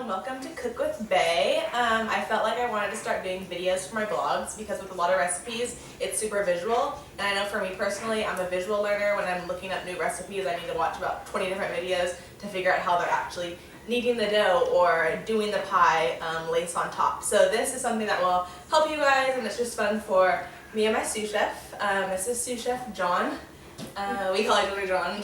welcome to Cook with Bae. I felt like I wanted to start doing videos for my blogs because with a lot of recipes, it's super visual. And I know for me personally, I'm a visual learner. When I'm looking up new recipes, I need to watch about 20 different videos to figure out how they're actually kneading the dough or doing the pie lace on top. So this is something that will help you guys, and it's just fun for me and my sous chef. This is sous chef John. We call each other John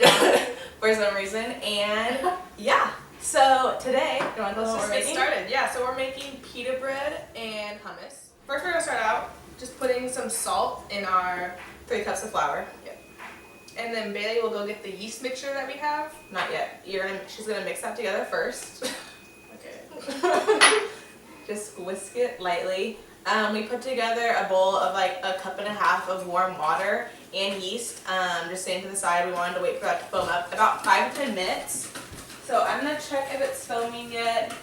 for some reason. And yeah. So today, do you want to Let's know what just we're get making? started. Yeah, so we're making pita bread and hummus. First we're going to start out just putting some salt in our 3 cups of flour. Yep. And then Bailey will go get the yeast mixture that we have. Not yet. She's gonna mix that together first. Okay. Just whisk it lightly. We put together a bowl of like a cup and a half of warm water and yeast. Just sitting to the side. We wanted to wait for that to foam up about 5 to 10 minutes. So I'm gonna check if it's foaming yet.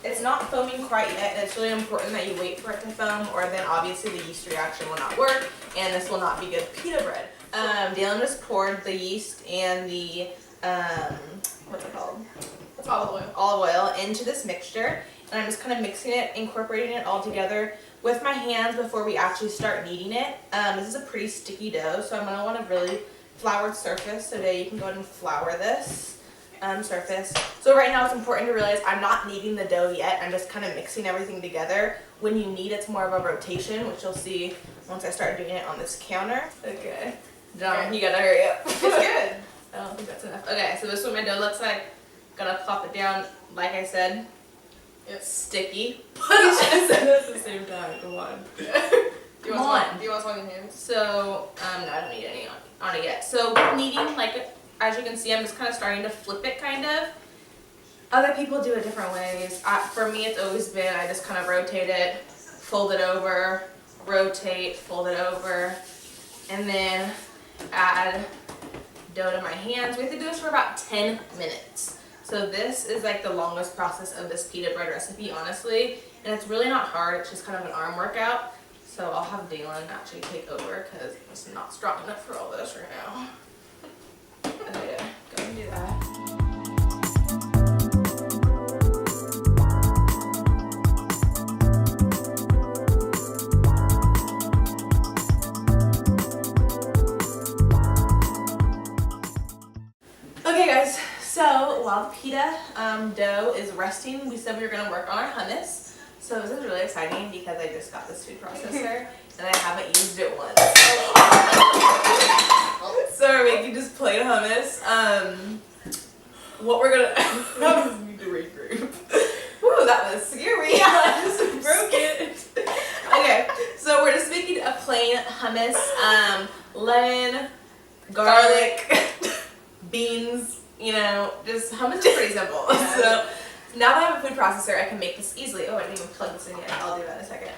It's not foaming quite yet, and it's really important that you wait for it to foam, or then obviously the yeast reaction will not work, and this will not be good pita bread. Dylan just poured the yeast and the, what's it called? Olive oil into this mixture, and I'm just kind of mixing it, incorporating it all together with my hands before we actually start kneading it. This is a pretty sticky dough, so I'm going to want a really floured surface, so today you can go ahead and flour this. Surface. So right now it's important to realize I'm not kneading the dough yet. I'm just kind of mixing everything together. When you knead, it's more of a rotation, which you'll see once I start doing it on this counter. Okay. John, you gotta hurry up. It's good. I don't think that's enough. Okay, so this is what my dough looks like. Gonna plop it down, like I said. It's sticky. We should have said it at the same time. Come on. Do you want some on your hands? So, no, I don't need any on it yet. So kneading, like, as you can see, I'm just kind of starting to flip it, kind of. Other people do it different ways. For me, it's always been, I just kind of rotate it, fold it over, rotate, fold it over, and then add dough to my hands. We have to do this for about 10 minutes. So this is like the longest process of this pita bread recipe, honestly. And it's really not hard, it's just kind of an arm workout. So I'll have Dylan actually take over because I'm not strong enough for all this right now. Okay, go and do that. Okay guys, so while the pita dough is resting, we said we were going to work on our hummus. So this is really exciting because I just got this food processor and I haven't used it once. So we're making just plain hummus. What we're gonna that was need to regroup. Woo, that was scary. Yeah, I just broke it. Okay, so we're just making a plain hummus. Lemon, garlic, beans. You know, just hummus is pretty simple. Yeah. So now that I have a food processor, I can make this easily. Oh, I didn't even plug this in yet. I'll do that in a second.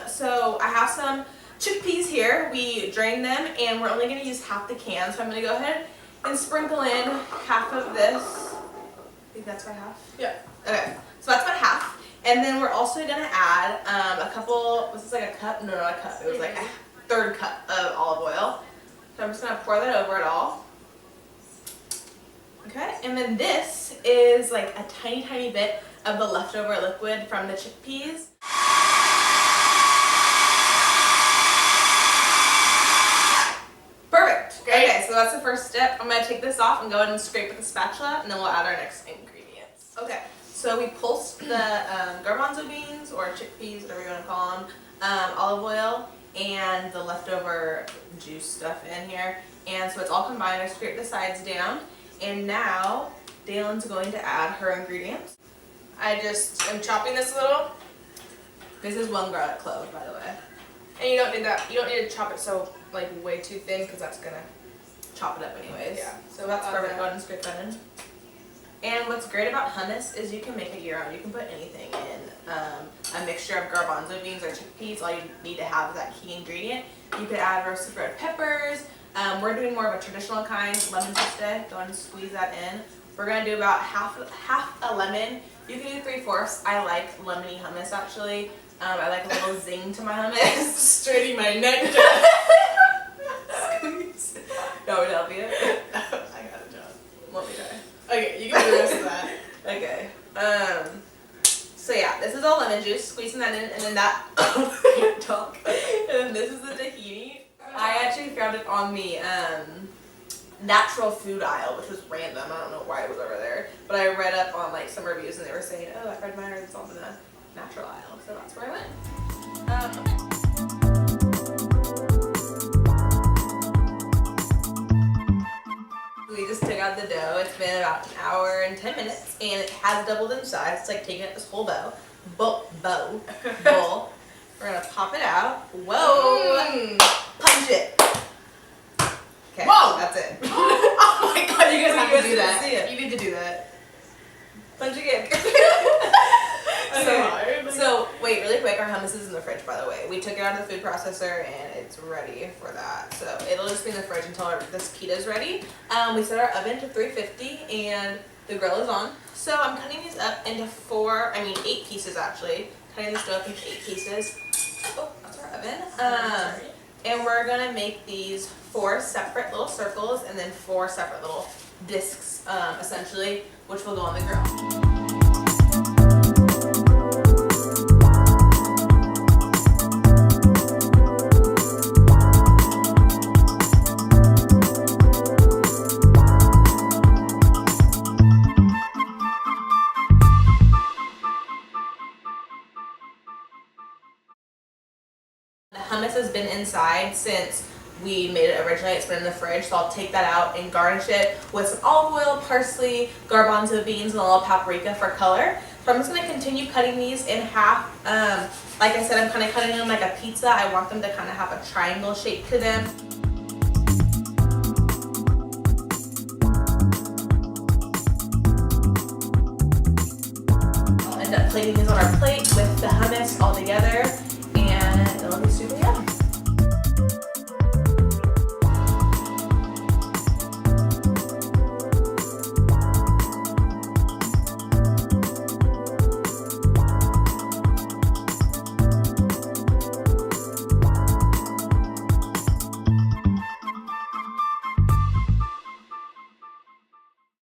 So I have some chickpeas here. We drained them and we're only going to use half the can. So I'm going to go ahead and sprinkle in half of this. I think that's about half? Yeah. Okay, so that's about half. And then we're also going to add a couple, was this like a cup? No, not a cup. It was like a 1/3 cup of olive oil. So I'm just going to pour that over it all. Okay, and then this is like a tiny, tiny bit of the leftover liquid from the chickpeas. Perfect. Great. Okay, so that's the first step. I'm going to take this off and go ahead and scrape with a spatula, and then we'll add our next ingredients. Okay, so we pulsed the garbanzo beans, or chickpeas, whatever you want to call them, olive oil, and the leftover juice stuff in here. And so it's all combined. I scraped the sides down. And now, Dylan's going to add her ingredients. I just am chopping this a little. This is 1 garlic clove, by the way. And you don't need that. You don't need to chop it so like way too thin because that's gonna chop it up anyways. Yeah. So that's perfect. Go ahead and scrape that in. And what's great about hummus is you can make it year-round. You can put anything in. A mixture of garbanzo beans or chickpeas. All you need to have is that key ingredient. You could add roasted red peppers. We're doing more of a traditional kind, lemon zeste. Go ahead and squeeze that in. We're gonna do about half a lemon. You can do 3/4. I like lemony hummus actually. I like a little zing to my hummus. Straighting my neck. Squeeze. You want me to help you? I got it, John. Let me try. Okay, you can do the rest of that. Okay. So yeah, this is all lemon juice, squeezing that in, and then that can't talk. And then this is the tahini. I actually found it on the natural food aisle, which was random. I don't know why it was over there, but I read up on like some reviews, and they were saying, "Oh, I read mine is on the natural aisle," so that's where I went. We just took out the dough. It's been about an hour and 10 minutes, and it has doubled in size. It's like taking up this whole bowl. We're gonna pop it out. Whoa! Punch it. Okay. Whoa! That's it. Oh my god, you guys have to do didn't that. see it. You need to do that. Punch again. So hard. So wait, really quick. Our hummus is in the fridge, by the way. We took it out of the food processor, and it's ready for that. So it'll just be in the fridge until this pita is ready. We set our oven to 350, and the grill is on. So I'm cutting these up into 8 pieces actually. Cutting this dough up into 8 pieces. Oh, that's our oven. And we're gonna make these 4 separate little circles and then 4 separate little discs, essentially, which will go on the grill. The hummus has been inside since we made it originally. It's been in the fridge, so I'll take that out and garnish it with some olive oil, parsley, garbanzo beans, and a little paprika for color. So I'm just going to continue cutting these in half. Like I said, I'm kind of cutting them like a pizza. I want them to kind of have a triangle shape to them. I'll end up plating these on our plate with the hummus all together, and it'll be super yummy.